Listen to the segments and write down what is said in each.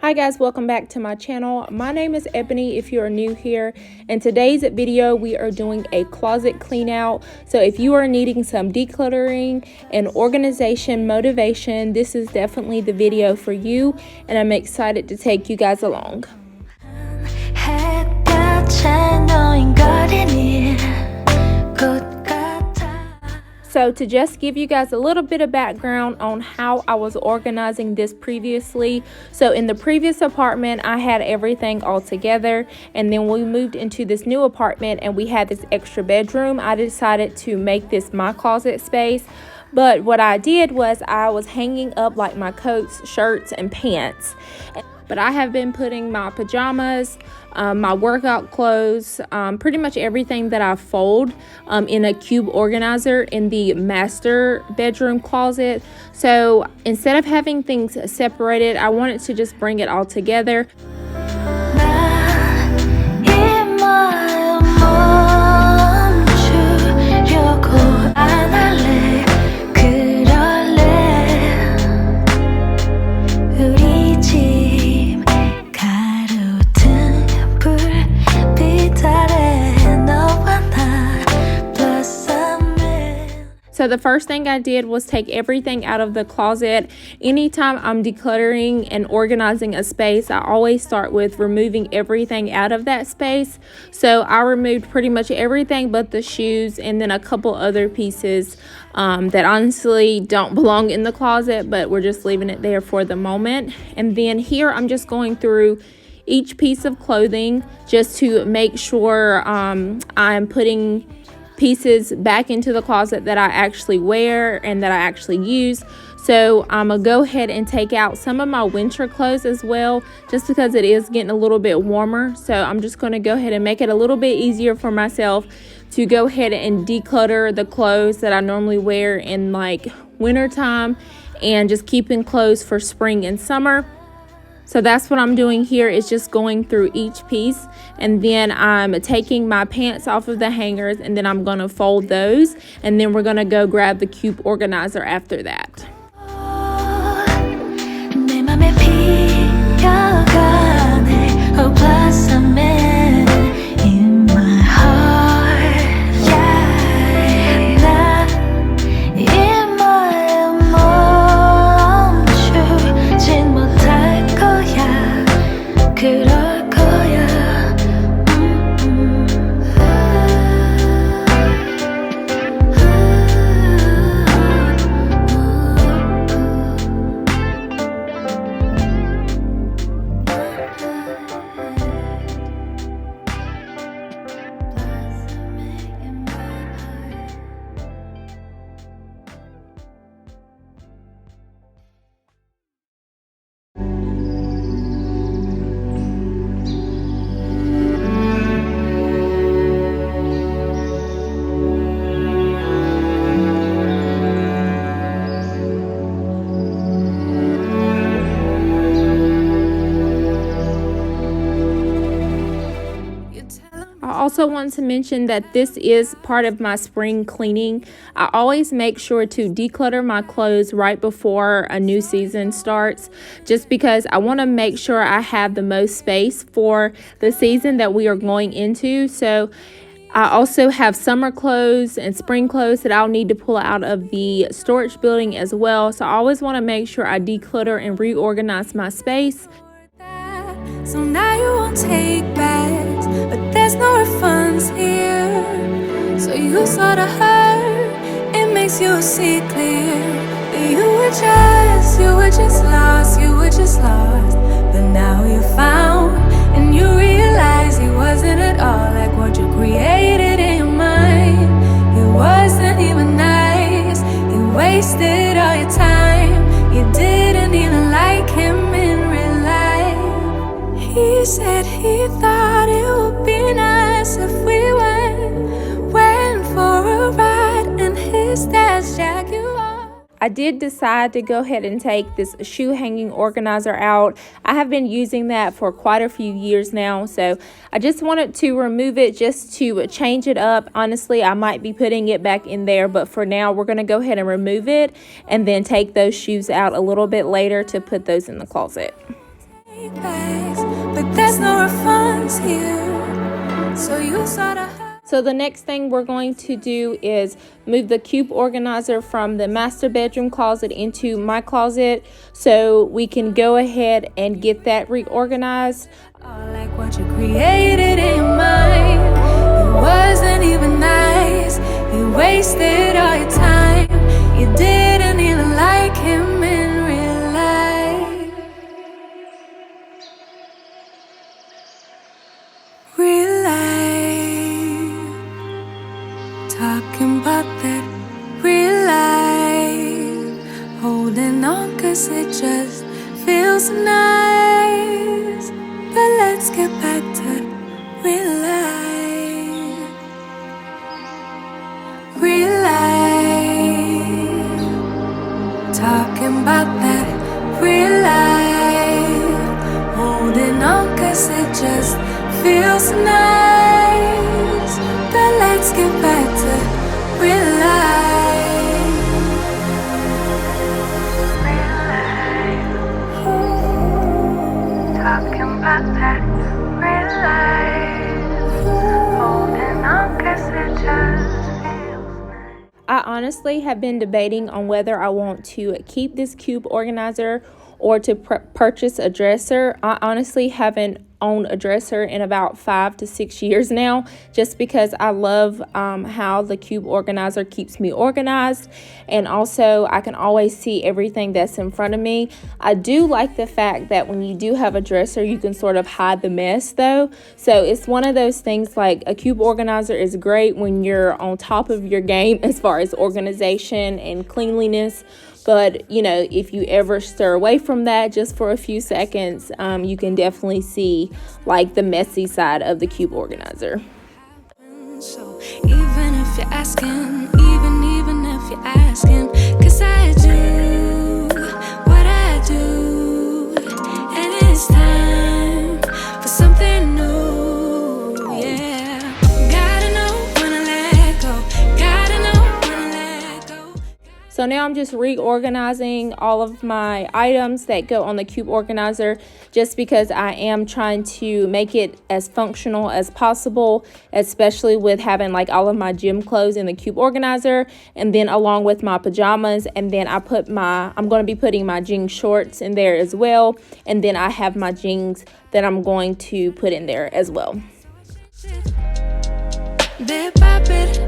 Hi guys, welcome back to my channel. My name is Ebony if you are new here. In today's video, we are doing a closet clean out. So if you are needing some decluttering and organization motivation, this is definitely the video for you, and I'm excited to take you guys along. So to just give you guys a little bit of background on how I was organizing this previously. So in the previous apartment, I had everything all together. And then we moved into this new apartment and we had this extra bedroom. I decided to make this my closet space. But what I did was I was hanging up like my coats, shirts, and pants. But I have been putting my pajamas, my workout clothes, pretty much everything that I fold in a cube organizer in the master bedroom closet. So instead of having things separated, I wanted to just bring it all together. So the first thing I did was take everything out of the closet. Anytime I'm decluttering and organizing a space, I always start with removing everything out of that space. So I removed pretty much everything but the shoes and then a couple other pieces that honestly don't belong in the closet, but we're just leaving it there for the moment. And then here I'm just going through each piece of clothing just to make sure I'm putting pieces back into the closet that I actually wear and that I actually use. So I'm gonna go ahead and take out some of my winter clothes as well, just because it is getting a little bit warmer. So I'm just going to go ahead and make it a little bit easier for myself to go ahead and declutter the clothes that I normally wear in like winter time and just keeping clothes for spring and summer. So that's what I'm doing here, is just going through each piece, and then I'm taking my pants off of the hangers and then I'm going to fold those, and then we're going to go grab the cube organizer after that. I also want to mention that this is part of my spring cleaning. I always make sure to declutter my clothes right before a new season starts, just because I want to make sure I have the most space for the season that we are going into. So I also have summer clothes and spring clothes that I'll need to pull out of the storage building as well. So I always want to make sure I declutter and reorganize my space. So now you won't take bags, but there's no refunds here. So you sorta hurt, it makes you see clear that you were just lost. But now you found, and you realize he wasn't at all like what you created in your mind. He wasn't even nice, he wasted all your time. You didn't even like him in real life. He said he thought it would be nice if we went for a ride in his dad's Jaguar. I did decide to go ahead and take this shoe hanging organizer out. I have been using that for quite a few years now, so I just wanted to remove it just to change it up. Honestly, I might be putting it back in there, but for now we're going to go ahead and remove it and then take those shoes out a little bit later to put those in the closet. bags, but there's no refunds here. So you sort of. So the next thing we're going to do is move the cube organizer from the master bedroom closet into my closet so we can go ahead and get that reorganized. Oh, like what you created in your mind, it wasn't even nice. You wasted all your time. You didn't even like him in real life. Real life, talking about that real life, holding on 'cause it just feels nice. But let's get back to real life. Real life, talking about that real life, holding on 'cause it just feels nice. But let's get back to real life. Real life, talking about that real life, holding on 'cause it just feels nice. I honestly have been debating on whether I want to keep this cube organizer or to purchase a dresser. I honestly haven't owned a dresser in about 5 to 6 years now, just because I love how the cube organizer keeps me organized, and also I can always see everything that's in front of me. I do like the fact that when you do have a dresser, you can sort of hide the mess though. So it's one of those things, like a cube organizer is great when you're on top of your game as far as organization and cleanliness. But, you know, if you ever stir away from that just for a few seconds, you can definitely see like the messy side of the cube organizer. So even if you're asking, even if you're asking, 'cause I do what I do, and it's time for something new, yeah. Gotta know when to let go, gotta know when to let go. So now I'm just reorganizing all of my items that go on the cube organizer, just because I am trying to make it as functional as possible, especially with having like all of my gym clothes in the cube organizer, and then along with my pajamas, and then I'm going to be putting my jean shorts in there as well, and then I have my jeans that I'm going to put in there as well. Bit by bit,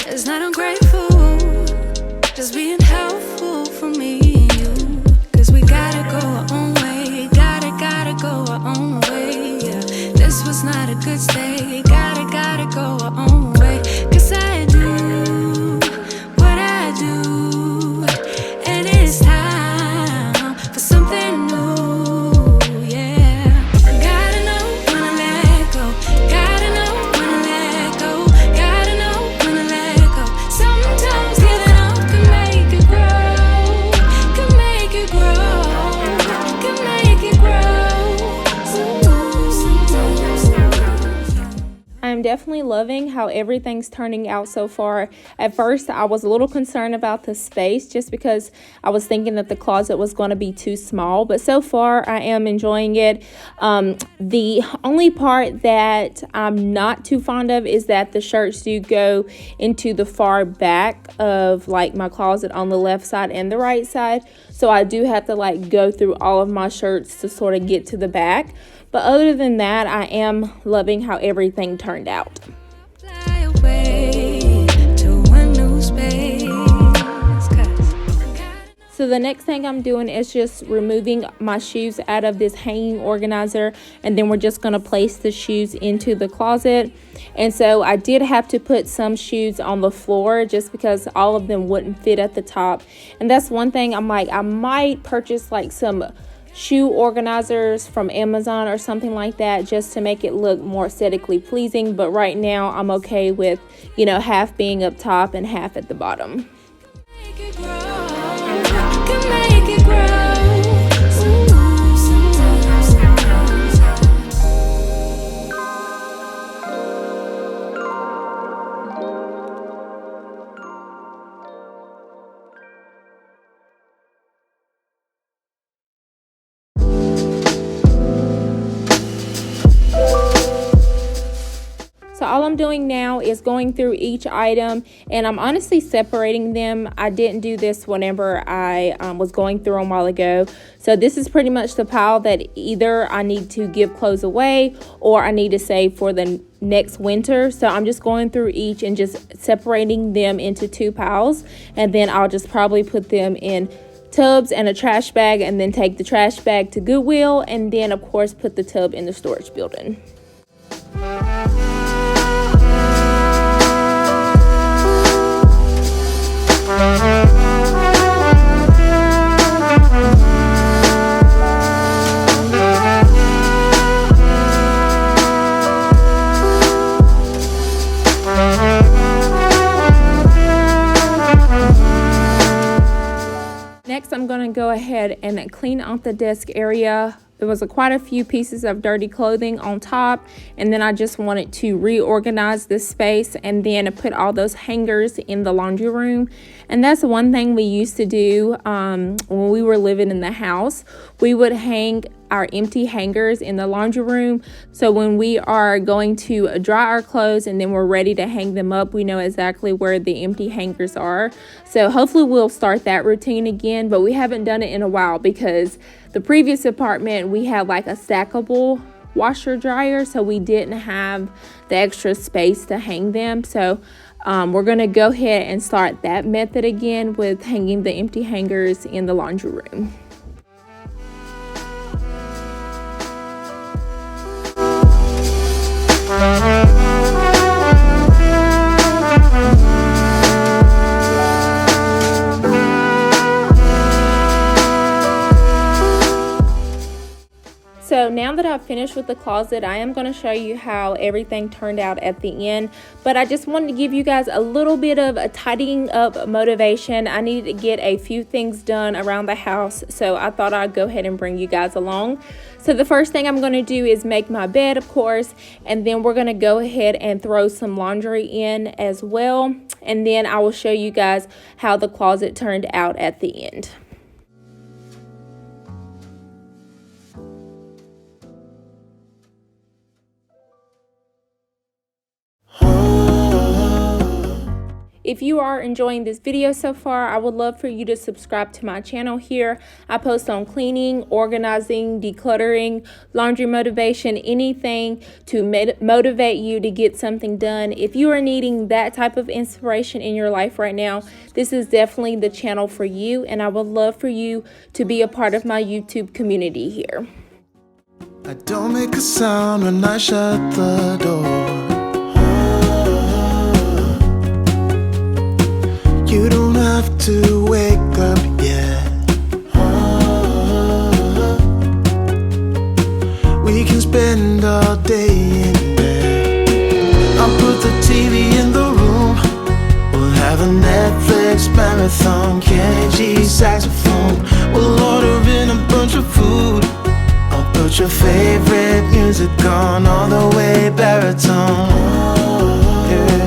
it's not ungrateful, just being helpful for me and you. 'Cause we gotta go our own way, gotta go our own way, yeah. This was not a good stay, gotta go our own way. 'Cause I do what I do, and it's time for something new, yeah. Gotta know when to let go, gotta know when to let go, gotta know when to let go. Sometimes giving up can make it grow, can make it grow, can make it grow. I'm definitely loving how everything's turning out so far. At first, I was a little concerned about the space, just because I was thinking that the closet was going to be too small, but so far I am enjoying it. The only part that I'm not too fond of is that the shirts do go into the far back of like my closet on the left side and the right side, so I do have to like go through all of my shirts to sort of get to the back. But other than that, I am loving how everything turned out. Fly away to a new space, 'cause So the next thing I'm doing is just removing my shoes out of this hanging organizer, and then we're just going to place the shoes into the closet. And so I did have to put some shoes on the floor just because all of them wouldn't fit at the top. And that's one thing I'm like, I might purchase like some shoe organizers from Amazon or something like that, just to make it look more aesthetically pleasing. But right now I'm okay with, you know, half being up top and half at the bottom. make it grow, can make it grow. doing now is going through each item, and I'm honestly separating them. I didn't do this whenever I was going through them a while ago. So this is pretty much the pile that either I need to give clothes away or I need to save for the next winter. So I'm just going through each and just separating them into 2 piles, and then I'll just probably put them in tubs and a trash bag, and then take the trash bag to Goodwill, and then of course put the tub in the storage building. Next, I'm going to go ahead and clean out the desk area. There was quite a few pieces of dirty clothing on top, and then I just wanted to reorganize this space and then put all those hangers in the laundry room. And that's one thing we used to do when we were living in the house. We would hang our empty hangers in the laundry room, so when we are going to dry our clothes and then we're ready to hang them up, we know exactly where the empty hangers are. So hopefully we'll start that routine again, but we haven't done it in a while because the previous apartment we had like a stackable washer dryer, so we didn't have the extra space to hang them. So we're going to go ahead and start that method again with hanging the empty hangers in the laundry room. So now that I've finished with the closet, I am going to show you how everything turned out at the end. But I just wanted to give you guys a little bit of a tidying up motivation. I needed to get a few things done around the house, so I thought I'd go ahead and bring you guys along. So the first thing I'm going to do is make my bed, of course, and then we're going to go ahead and throw some laundry in as well. And then I will show you guys how the closet turned out at the end. If you are enjoying this video so far, I would love for you to subscribe to my channel here. I post on cleaning, organizing, decluttering, laundry motivation, anything to motivate you to get something done. If you are needing that type of inspiration in your life right now, this is definitely the channel for you, and I would love for you to be a part of my YouTube community here. I don't make a sound when I shut the door. You don't have to wake up yet. We can spend all day in bed. I'll put the TV in the room. We'll have a Netflix marathon. Kenny G saxophone. We'll order in a bunch of food. I'll put your favorite music on all the way baritone. Yeah.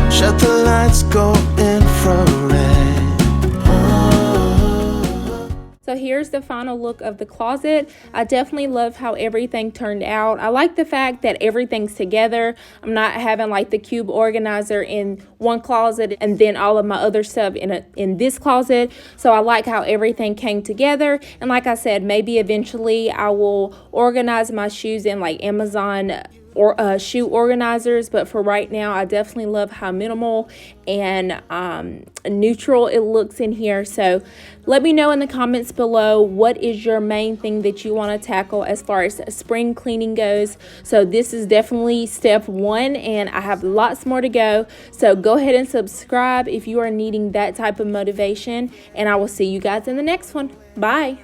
Shut the lights, go infrared. So here's the final look of the closet. I definitely love how everything turned out. I like the fact that everything's together. I'm not having like the cube organizer in one closet and then all of my other stuff in this closet. So I like how everything came together. And like I said, maybe eventually I will organize my shoes in like Amazon or shoe organizers, but for right now I definitely love how minimal and neutral it looks in here. So let me know in the comments below, what is your main thing that you want to tackle as far as spring cleaning goes. So this is definitely step 1, and I have lots more to go. So go ahead and subscribe if you are needing that type of motivation, and I will see you guys in the next one. Bye.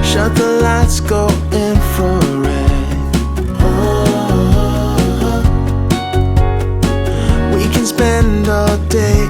Shut the lights, go infrared. We can spend all day